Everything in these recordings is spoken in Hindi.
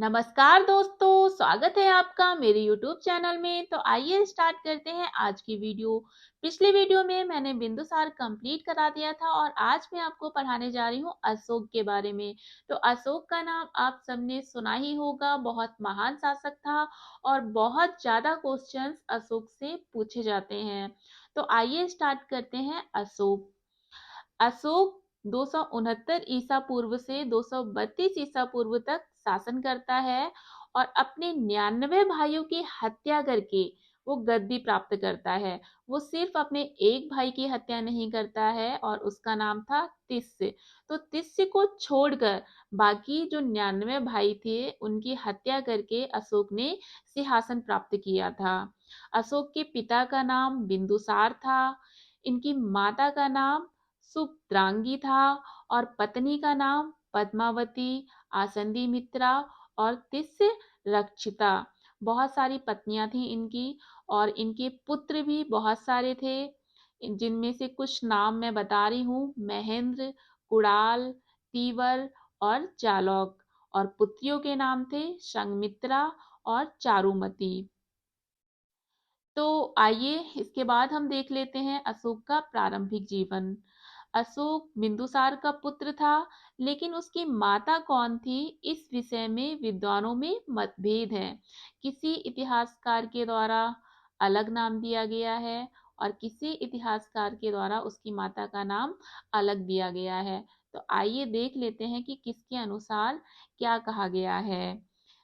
नमस्कार दोस्तों, स्वागत है आपका मेरे YouTube चैनल में। तो आइए स्टार्ट करते हैं आज की वीडियो। पिछली वीडियो में मैंने बिंदुसार कंप्लीट करा दिया था और आज मैं आपको पढ़ाने जा रही हूँ अशोक के बारे में। तो अशोक का नाम आप सबने सुना ही होगा, बहुत महान शासक था और बहुत ज़्यादा क्वेश्चंस अशोक से पूछे जाते हैं। तो आइए स्टार्ट करते हैं अशोक। अशोक 269 ईसा पूर्व से 232 ईसा पूर्व तक शासन करता है और अपने 99 भाइयों की हत्या करके वो गद्दी प्राप्त करता है। वो सिर्फ अपने एक भाई की हत्या नहीं करता है और उसका नाम था तिस्य। तो तिस्य को छोड़कर बाकी जो 99 भाई थे उनकी हत्या करके अशोक ने सिंहासन प्राप्त किया था। अशोक के पिता का नाम बिंदुसार था। इनकी माता का नाम सुभद्रांगी था और पत्नी का नाम पद्मावती, आसंदी मित्रा और तिस्य रक्षिता। बहुत सारी पत्नियां थी इनकी और इनके पुत्र भी बहुत सारे थे, जिनमें से कुछ नाम मैं बता रही हूँ। महेंद्र, कुणाल, तीवर और जालौक। और पुत्रियों के नाम थे संघमित्रा और चारुमती। तो आइए इसके बाद हम देख लेते हैं अशोक का प्रारंभिक जीवन। अशोक बिंदुसार का पुत्र था, लेकिन उसकी माता कौन थी इस विषय में विद्वानों में मतभेद है। किसी इतिहासकार के द्वारा अलग नाम दिया गया है और किसी इतिहासकार के द्वारा उसकी माता का नाम अलग दिया गया है। तो आइए देख लेते हैं कि किसके अनुसार क्या कहा गया है।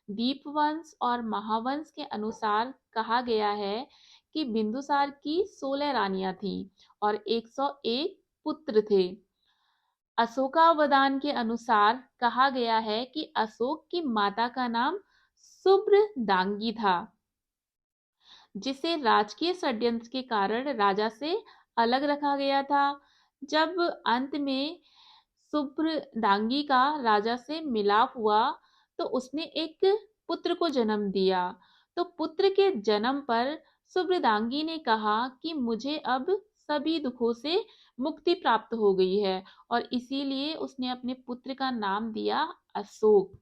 दीपवंश और महावंश के अनुसार कहा गया है कि बिंदुसार की 16 रानियां थीं और 101 पुत्र थे। अशोकावदान के अनुसार कहा गया है कि अशोक की माता का नाम सुभ्रदांगी था, जिसे राजकीय षड्यंत्र के कारण राजा से अलग रखा गया था। जब अंत में सुभ्रदांगी का राजा से मिलाप हुआ तो उसने एक पुत्र को जन्म दिया। तो पुत्र के जन्म पर सुभ्रदांगी ने कहा कि मुझे अब सभी दुखों से मुक्ति प्राप्त हो गई है और इसीलिए उसने अपने पुत्र का नाम दिया अशोक।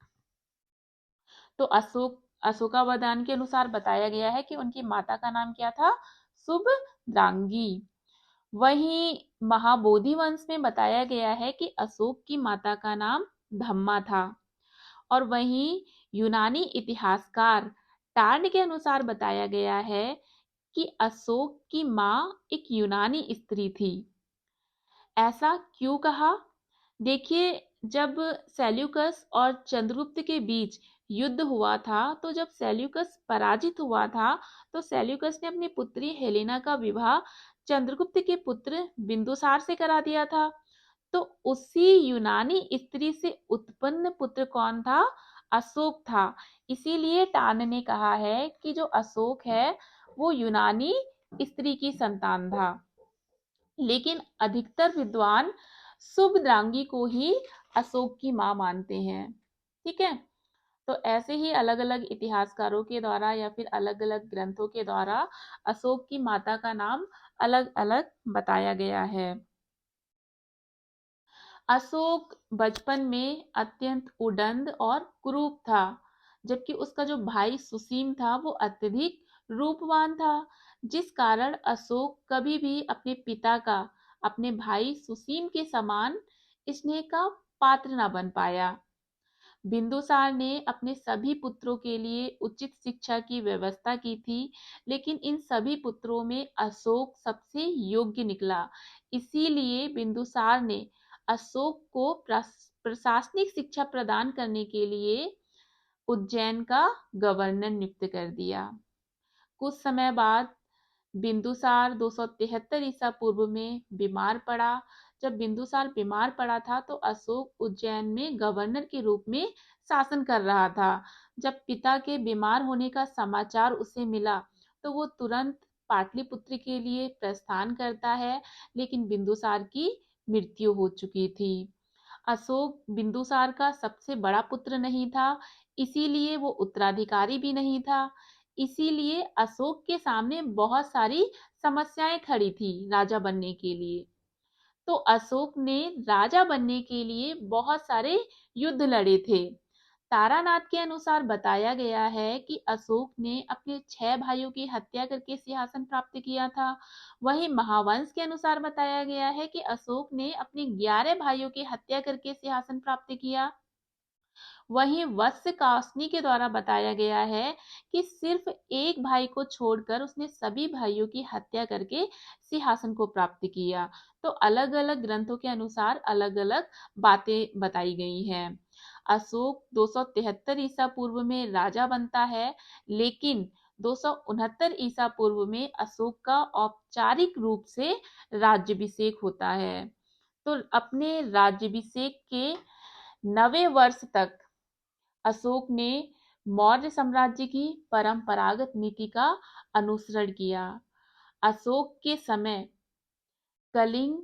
तो अशोकावदान के अनुसार बताया गया है कि उनकी माता का नाम क्या था? सुभद्रांगी। वहीं महाबोधि वंश में बताया गया है कि अशोक की माता का नाम धम्मा था। और वहीं यूनानी इतिहासकार टार्ड के अनुसार बताया गया है कि अशोक की मां एक यूनानी स्त्री थी। ऐसा क्यों कहा? देखिए, जब सेल्यूकस और चंद्रगुप्त के बीच युद्ध हुआ था, तो जब सेल्यूकस पराजित हुआ था तो सेल्यूकस ने अपनी पुत्री हेलेना का विवाह चंद्रगुप्त के पुत्र बिंदुसार से करा दिया था। तो उसी यूनानी स्त्री से उत्पन्न पुत्र कौन था? अशोक था। इसीलिए टान ने कहा है कि जो अशोक है वो यूनानी स्त्री की संतान था। लेकिन अधिकतर विद्वान सुभद्रांगी को ही अशोक की मां मानते हैं। ठीक है। तो ऐसे ही अलग अलग इतिहासकारों के द्वारा या फिर अलग अलग ग्रंथों के द्वारा अशोक की माता का नाम अलग अलग बताया गया है। अशोक बचपन में अत्यंत उदंड और कुरूप था, जबकि उसका जो भाई सुसीम था वो अत्यधिक रूपवान था, जिस कारण अशोक कभी भी अपने पिता का अपने भाई सुसीम के समान स्नेह का पात्र न बन पाया। बिंदुसार ने अपने सभी पुत्रों के लिए उचित शिक्षा की व्यवस्था की थी, लेकिन इन सभी पुत्रों में अशोक सबसे योग्य निकला। इसीलिए बिंदुसार ने अशोक को प्रशासनिक शिक्षा प्रदान करने के लिए उज्जैन का गवर्नर नियुक्त कर दिया। कुछ समय बाद बिंदुसार 273 ईसा पूर्व में बीमार पड़ा। जब बिंदुसार बीमार पड़ा था तो अशोक उज्जैन में गवर्नर के रूप में शासन कर रहा था। जब पिता के बीमार होने का समाचार उसे मिला तो वो तुरंत पाटलिपुत्र के लिए प्रस्थान करता है, लेकिन बिंदुसार की मृत्यु हो चुकी थी। अशोक बिंदुसार का सबसे बड़ा पुत्र नहीं था, इसीलिए वो उत्तराधिकारी भी नहीं था। इसीलिए अशोक के सामने बहुत सारी समस्याएं खड़ी थी राजा बनने के लिए। तो अशोक ने राजा बनने के लिए बहुत सारे युद्ध लड़े थे, तारानाथ के अनुसार बताया गया है कि अशोक ने अपने 6 भाइयों की हत्या करके सिंहासन प्राप्त किया था। वहीं महावंश के अनुसार बताया गया है कि अशोक ने अपने 11 भाइयों की हत्या करके सिंहासन प्राप्त किया। वहीं वत्स कासनी के द्वारा बताया गया है कि सिर्फ एक भाई को छोड़कर उसने सभी भाइयों की हत्या करके सिंहासन को प्राप्त किया। तो अलग अलग ग्रंथों के अनुसार अलग अलग बातें बताई गई हैं। अशोक 273 ईसा पूर्व में राजा बनता है, लेकिन 269 ईसा पूर्व में अशोक का औपचारिक रूप से राज्याभिषेक होता है। तो अपने राज्याभिषेक के 9वें वर्ष तक अशोक ने मौर्य साम्राज्य की परंपरागत नीति का अनुसरण किया। अशोक के समय कलिंग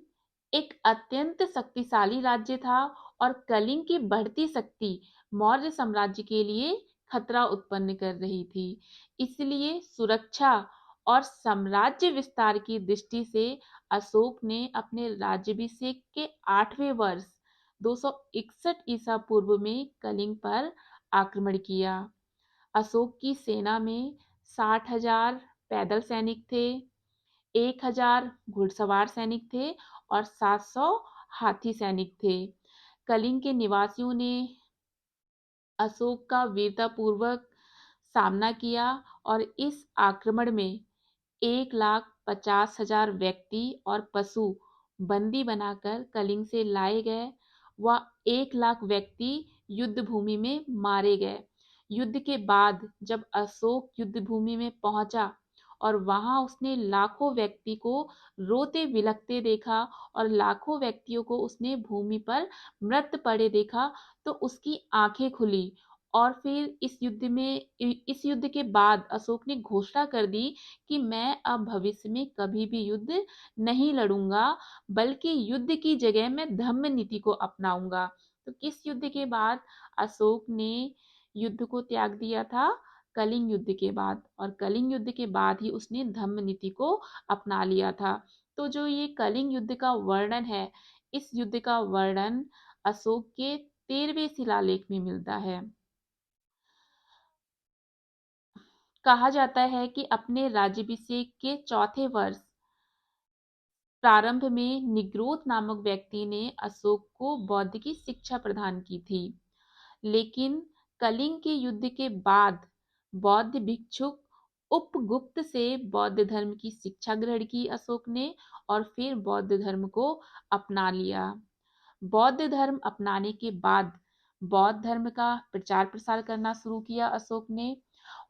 एक अत्यंत शक्तिशाली राज्य था और कलिंग की बढ़ती शक्ति मौर्य साम्राज्य के लिए खतरा उत्पन्न कर रही थी। इसलिए सुरक्षा और साम्राज्य विस्तार की दृष्टि से अशोक ने अपने राज्याभिषेक के 8वें वर्ष 261 ईसा पूर्व में कलिंग पर आक्रमण किया। अशोक की सेना में 60,000 पैदल सैनिक थे, 1,000 घुड़सवार सैनिक थे और 700 हाथी सैनिक थे। कलिंग के निवासियों ने अशोक का वीरतापूर्वक सामना किया और इस आक्रमण में 1,50,000 व्यक्ति और पशु बंदी बनाकर कलिंग से लाए गए व 1 लाख व्यक्ति युद्ध भूमि में मारे गए। युद्ध के बाद जब अशोक युद्ध भूमि में पहुंचा और वहां उसने लाखों व्यक्ति को रोते बिलखते देखा और लाखों व्यक्तियों को उसने भूमि पर मृत पड़े देखा, तो उसकी आंखें खुली। और फिर इस युद्ध के बाद अशोक ने घोषणा कर दी कि मैं अब भविष्य में कभी भी युद्ध नहीं लड़ूंगा, बल्कि युद्ध की जगह मैं धम्म नीति को अपनाऊंगा। तो किस युद्ध के बाद अशोक ने युद्ध को त्याग दिया था? कलिंग युद्ध के बाद। और कलिंग युद्ध के बाद ही उसने धम्म नीति को अपना लिया था। तो जो ये कलिंग युद्ध का वर्णन है, इस युद्ध का वर्णन अशोक के 13वें शिलालेख में मिलता है। कहा जाता है कि अपने राज्याभिषेक के 4थे वर्ष प्रारंभ में निग्रोध नामक व्यक्ति ने अशोक को बौद्ध की शिक्षा प्रदान की थी। लेकिन कलिंग के युद्ध के बाद बौद्ध भिक्षुक उपगुप्त से बौद्ध धर्म की शिक्षा ग्रहण की अशोक ने और फिर बौद्ध धर्म को अपना लिया। बौद्ध धर्म अपनाने के बाद बौद्ध धर्म का प्रचार प्रसार करना शुरू किया अशोक ने।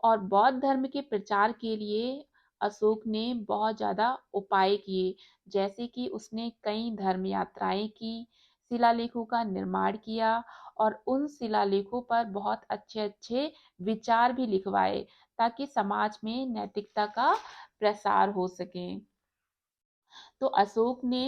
और बौद्ध धर्म के प्रचार के लिए अशोक ने बहुत ज़्यादा उपाय किए, जैसे कि उसने कई धर्म यात्राएं की, शिलालेखों का निर्माण किया और उन शिलालेखों पर बहुत अच्छे अच्छे विचार भी लिखवाए ताकि समाज में नैतिकता का प्रसार हो सके। तो अशोक ने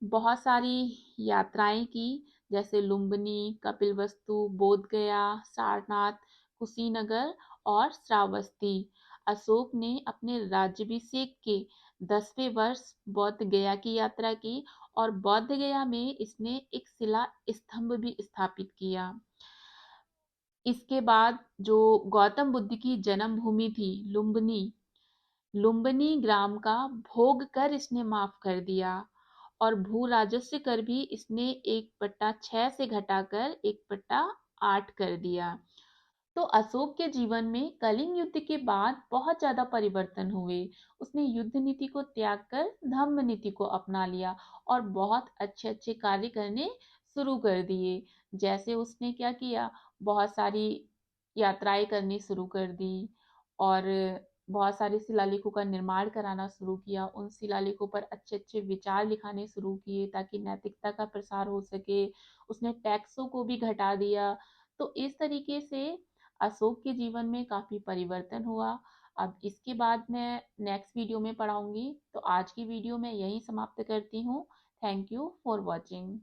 बहुत सारी यात्राएं की, जैसे लुम्बिनी, कपिलवस्तु, बोधगया, सारनाथ, कुशीनगर और श्रावस्ती। अशोक ने अपने राज्याभिषेक के 10वें वर्ष बौद्ध गया की यात्रा की और बौद्ध गया में इसने एक शिला स्तंभ भी स्थापित किया। इसके बाद जो गौतम बुद्ध की जन्म भूमि थी लुम्बिनी, लुम्बिनी ग्राम का भोग कर इसने माफ कर दिया और भू राजस्व कर भी इसने 1/6 से घटाकर 1/8 कर दिया। तो अशोक के जीवन में कलिंग युद्ध के बाद बहुत ज्यादा परिवर्तन हुए। उसने युद्ध नीति को त्याग कर धम्म नीति को अपना लिया और बहुत अच्छे अच्छे कार्य करने शुरू कर दिए। जैसे उसने क्या किया, बहुत सारी यात्राएं करनी शुरू कर दी और बहुत सारे शिलालेखों का निर्माण कराना शुरू किया। उन शिलालेखों पर अच्छे अच्छे विचार लिखाने शुरू किए ताकि नैतिकता का प्रसार हो सके। उसने टैक्सों को भी घटा दिया। तो इस तरीके से अशोक के जीवन में काफी परिवर्तन हुआ। अब इसके बाद मैं नेक्स्ट वीडियो में पढ़ाऊंगी। तो आज की वीडियो मैं यहीं समाप्त करती हूँ। Thank you for watching.